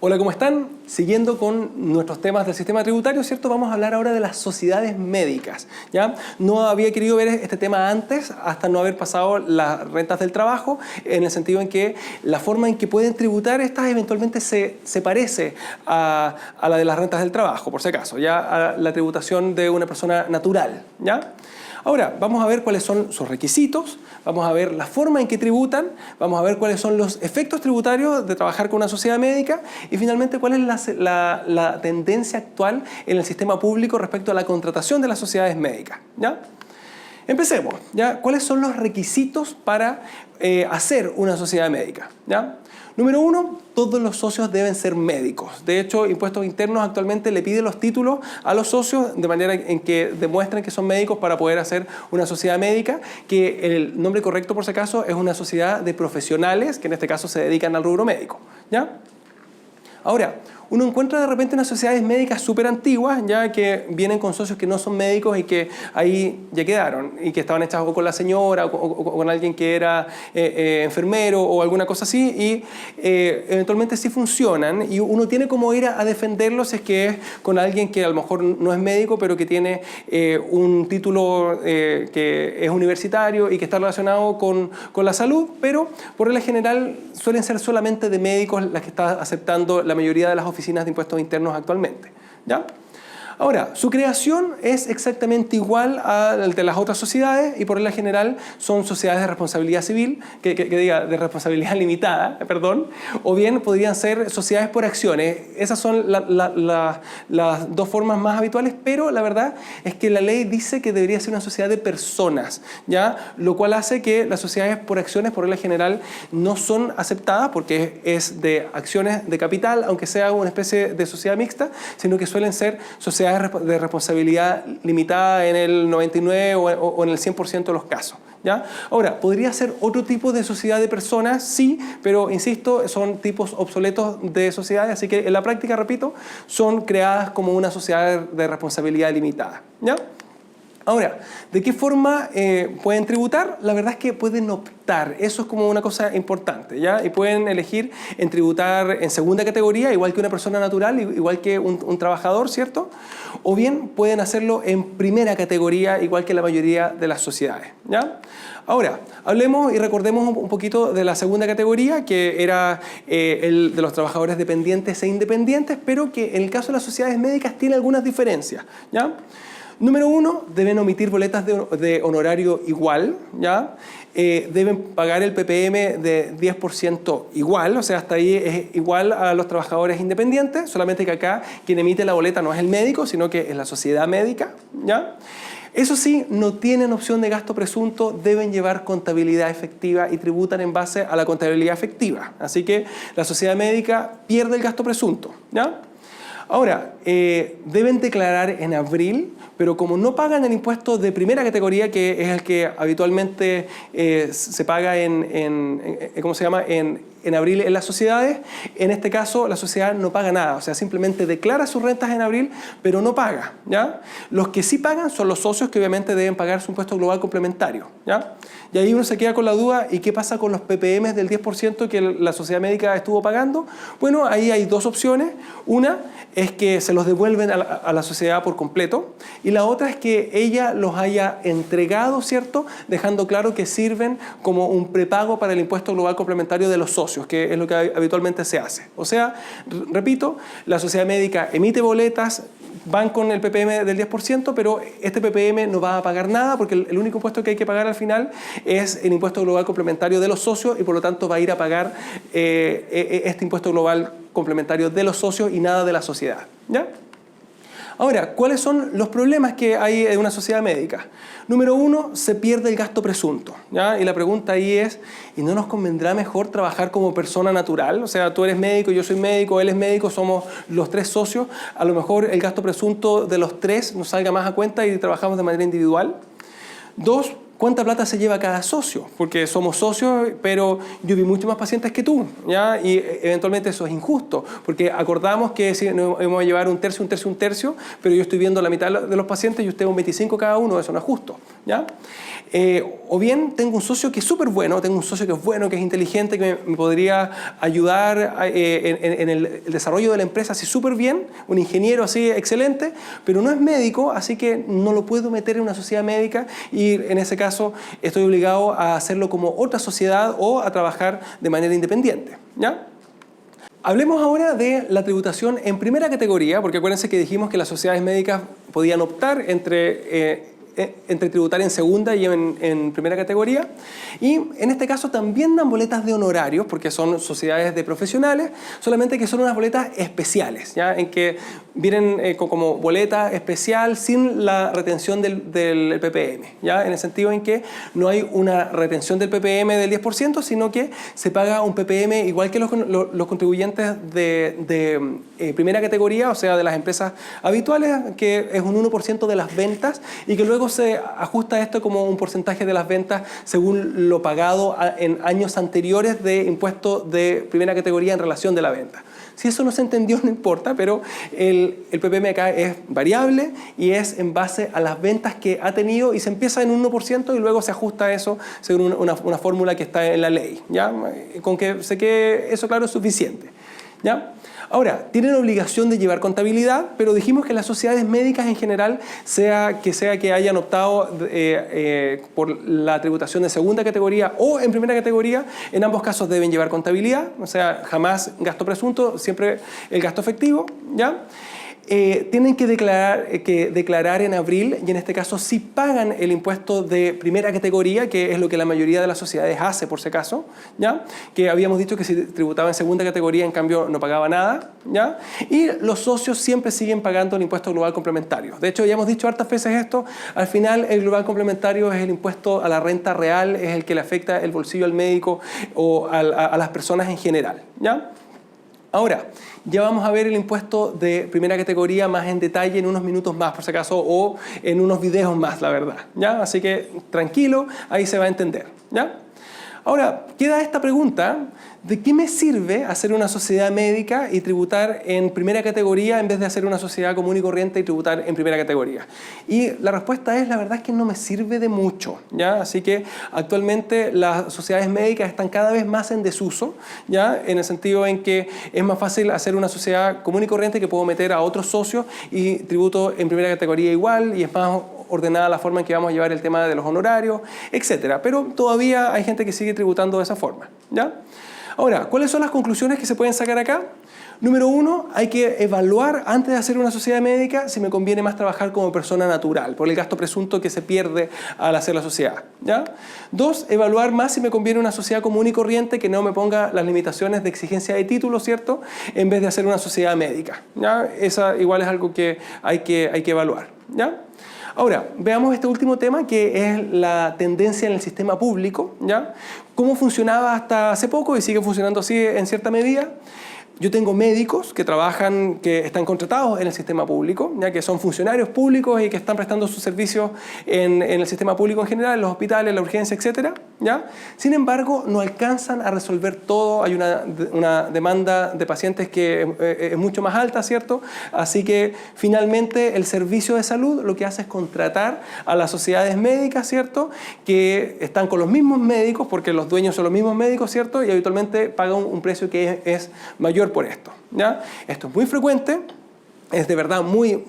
Hola, ¿cómo están? Siguiendo con nuestros temas del sistema tributario, ¿cierto? Vamos a hablar ahora de las sociedades médicas, ¿ya? No había querido ver este tema antes, hasta no haber pasado las rentas del trabajo, en el sentido en que la forma en que pueden tributar estas eventualmente se parece a la de las rentas del trabajo, por si acaso, ¿ya? A la tributación de una persona natural, ¿ya? Ahora, vamos a ver cuáles son sus requisitos, vamos a ver la forma en que tributan, vamos a ver cuáles son los efectos tributarios de trabajar con una sociedad médica y finalmente cuál es la tendencia actual en el sistema público respecto a la contratación de las sociedades médicas, ¿ya? Empecemos, ¿ya? ¿Cuáles son los requisitos para hacer una sociedad médica? ¿Ya? Número 1, todos los socios deben ser médicos. De hecho, Impuestos Internos actualmente le pide los títulos a los socios de manera en que demuestren que son médicos para poder hacer una sociedad médica, que el nombre correcto por si acaso es una sociedad de profesionales que en este caso se dedican al rubro médico, ¿ya? Ahora, uno encuentra de repente unas sociedades médicas súper antiguas, ya que vienen con socios que no son médicos y que ahí ya quedaron, y que estaban hechas o con la señora o con alguien que era enfermero o alguna cosa así, y eventualmente sí funcionan, y uno tiene como ir a defenderlos si es que es con alguien que a lo mejor no es médico, pero que tiene un título que es universitario y que está relacionado con la salud, pero por regla general suelen ser solamente de médicos las que está aceptando la mayoría de las oficinas de impuestos internos actualmente, ¿ya? Ahora, su creación es exactamente igual a la de las otras sociedades y por regla general son sociedades de responsabilidad civil, que diga de responsabilidad limitada, perdón, o bien podrían ser sociedades por acciones. Esas son las dos formas más habituales, pero la verdad es que la ley dice que debería ser una sociedad de personas, ¿ya? Lo cual hace que las sociedades por acciones por regla general no son aceptadas porque es de acciones de capital, aunque sea una especie de sociedad mixta, sino que suelen ser sociedades de responsabilidad limitada en el 99 o en el 100% de los casos, ¿ya? Ahora, ¿podría ser otro tipo de sociedad de personas? Sí, pero insisto, son tipos obsoletos de sociedades, así que en la práctica, repito, son creadas como una sociedad de responsabilidad limitada, ¿ya? Ahora, ¿de qué forma pueden tributar? La verdad es que pueden optar, eso es como una cosa importante, ¿ya? Y pueden elegir en tributar en segunda categoría, igual que una persona natural, igual que un trabajador, ¿cierto? O bien pueden hacerlo en primera categoría, igual que la mayoría de las sociedades, ¿ya? Ahora, hablemos y recordemos un poquito de la segunda categoría, que era el de los trabajadores dependientes e independientes, pero que en el caso de las sociedades médicas tiene algunas diferencias, ¿ya? Número 1, deben omitir boletas de honorario igual, ¿ya? Deben pagar el PPM de 10% igual, o sea, hasta ahí es igual a los trabajadores independientes, solamente que acá quien emite la boleta no es el médico, sino que es la sociedad médica, ¿ya? Eso sí, no tienen opción de gasto presunto, deben llevar contabilidad efectiva y tributan en base a la contabilidad efectiva. Así que la sociedad médica pierde el gasto presunto, ¿ya? Ahora, deben declarar en abril, pero como no pagan el impuesto de primera categoría, que es el que habitualmente se paga ¿cómo se llama? En abril en las sociedades, en este caso la sociedad no paga nada, o sea, simplemente declara sus rentas en abril, pero no paga, ¿ya? Los que sí pagan son los socios que obviamente deben pagar su impuesto global complementario, ¿ya? Y ahí uno se queda con la duda, ¿y qué pasa con los PPM del 10% que la sociedad médica estuvo pagando? Bueno, ahí hay dos opciones. Una es que se los devuelven a la sociedad por completo y la otra es que ella los haya entregado, ¿cierto? Dejando claro que sirven como un prepago para el impuesto global complementario de los socios, que es lo que habitualmente se hace. O sea, repito, la sociedad médica emite boletas, van con el PPM del 10%, pero este PPM no va a pagar nada porque el único impuesto que hay que pagar al final es el impuesto global complementario de los socios y por lo tanto va a ir a pagar este impuesto global complementario de los socios y nada de la sociedad, ¿ya? Ahora, ¿cuáles son los problemas que hay en una sociedad médica? Número 1, se pierde el gasto presunto, ¿ya? Y la pregunta ahí es, ¿y no nos convendrá mejor trabajar como persona natural? O sea, tú eres médico, yo soy médico, él es médico, somos los tres socios. A lo mejor el gasto presunto de los tres nos salga más a cuenta y trabajamos de manera individual. 2, ¿cuánta plata se lleva cada socio? Porque somos socios, pero yo vi muchos más pacientes que tú, ¿ya? Y eventualmente eso es injusto, porque acordamos que si nos vamos a llevar un tercio, un tercio, un tercio, pero yo estoy viendo la mitad de los pacientes y usted un 25 cada uno, eso no es justo, ¿ya? O bien tengo un socio que es súper bueno, tengo un socio que es bueno, que es inteligente, que me podría ayudar en el desarrollo de la empresa así súper bien, un ingeniero así excelente, pero no es médico, así que no lo puedo meter en una sociedad médica y en ese caso estoy obligado a hacerlo como otra sociedad o a trabajar de manera independiente, ¿ya? Hablemos ahora de la tributación en primera categoría, porque acuérdense que dijimos que las sociedades médicas podían optar entre tributar en segunda y en primera categoría. Y en este caso también dan boletas de honorarios, porque son sociedades de profesionales, solamente que son unas boletas especiales, ¿ya? En que vienen como boleta especial sin la retención del PPM, ¿ya? En el sentido en que no hay una retención del PPM del 10%, sino que se paga un PPM igual que los contribuyentes de primera categoría, o sea, de las empresas habituales, que es un 1% de las ventas y que luego se ajusta esto como un porcentaje de las ventas según lo pagado en años anteriores de impuestos de primera categoría en relación de la venta. Si eso no se entendió, no importa, pero el PPM acá es variable y es en base a las ventas que ha tenido y se empieza en un 1% y luego se ajusta eso según una fórmula que está en la ley, ¿ya? Con que se quede eso claro es suficiente, ¿ya? Ahora, tienen obligación de llevar contabilidad, pero dijimos que las sociedades médicas en general, sea que hayan optado por la tributación de segunda categoría o en primera categoría, en ambos casos deben llevar contabilidad, o sea, jamás gasto presunto, siempre el gasto efectivo, ¿ya? Tienen que declarar en abril y en este caso sí pagan el impuesto de primera categoría, que es lo que la mayoría de las sociedades hace por si acaso, ¿ya? Que habíamos dicho que si tributaba en segunda categoría en cambio no pagaba nada, ¿ya? Y los socios siempre siguen pagando el impuesto global complementario. De hecho ya hemos dicho hartas veces esto, al final el global complementario es el impuesto a la renta real, es el que le afecta el bolsillo al médico o a las personas en general, ¿ya? Ahora, ya vamos a ver el impuesto de primera categoría más en detalle en unos minutos más, por si acaso, o en unos videos más, la verdad, ¿ya? Así que tranquilo, ahí se va a entender, ¿ya? Ahora, queda esta pregunta, ¿de qué me sirve hacer una sociedad médica y tributar en primera categoría en vez de hacer una sociedad común y corriente y tributar en primera categoría? Y la respuesta es, la verdad es que no me sirve de mucho, ¿ya? Así que actualmente las sociedades médicas están cada vez más en desuso, ¿ya? En el sentido en que es más fácil hacer una sociedad común y corriente que puedo meter a otros socios y tributo en primera categoría igual y es más ordenada la forma en que vamos a llevar el tema de los honorarios, etcétera. Pero todavía hay gente que sigue tributando de esa forma, ¿ya? Ahora, ¿cuáles son las conclusiones que se pueden sacar acá? Número 1, hay que evaluar antes de hacer una sociedad médica si me conviene más trabajar como persona natural, por el gasto presunto que se pierde al hacer la sociedad, ¿ya? 2, evaluar más si me conviene una sociedad común y corriente que no me ponga las limitaciones de exigencia de título, ¿cierto? En vez de hacer una sociedad médica, ¿ya? Esa igual es algo que hay que evaluar, ¿ya? Ahora, veamos este último tema que es la tendencia en el sistema público, ¿ya? ¿Cómo funcionaba hasta hace poco y sigue funcionando así en cierta medida? Yo tengo médicos que trabajan, que están contratados en el sistema público, ya que son funcionarios públicos y que están prestando sus servicios en el sistema público en general, en los hospitales, en la urgencia, etc., ¿ya? Sin embargo, no alcanzan a resolver todo. Hay una demanda de pacientes que es mucho más alta, ¿cierto? Así que finalmente el servicio de salud lo que hace es contratar a las sociedades médicas, ¿cierto? Que están con los mismos médicos, porque los dueños son los mismos médicos, ¿cierto? Y habitualmente pagan un precio que es mayor por esto, ¿ya? Esto es muy frecuente, es de verdad muy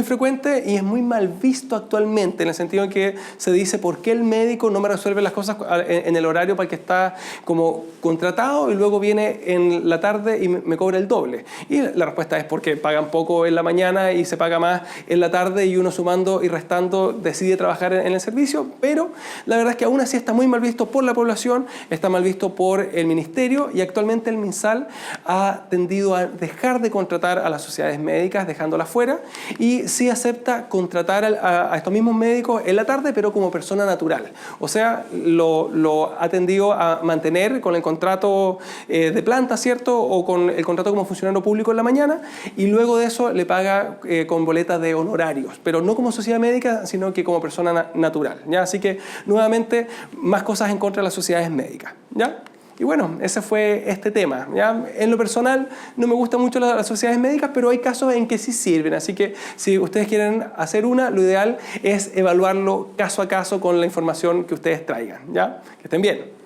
frecuente y es muy mal visto actualmente en el sentido en que se dice ¿por qué el médico no me resuelve las cosas en el horario para el que está como contratado y luego viene en la tarde y me cobra el doble? Y la respuesta es porque pagan poco en la mañana y se paga más en la tarde y uno sumando y restando decide trabajar en el servicio, pero la verdad es que aún así está muy mal visto por la población, está mal visto por el ministerio y actualmente el MinSal ha tendido a dejar de contratar a las sociedades médicas médicas, dejándolas fuera, y sí acepta contratar a estos mismos médicos en la tarde, pero como persona natural. O sea, lo ha tendido a mantener con el contrato de planta, ¿cierto? O con el contrato como funcionario público en la mañana, y luego de eso le paga con boletas de honorarios, pero no como sociedad médica, sino que como persona natural, ¿ya? Así que, nuevamente, más cosas en contra de las sociedades médicas, ¿ya? Y bueno, ese fue este tema, ¿ya? En lo personal no me gustan mucho las sociedades médicas, pero hay casos en que sí sirven. Así que si ustedes quieren hacer una, lo ideal es evaluarlo caso a caso con la información que ustedes traigan, ¿ya? Que estén bien.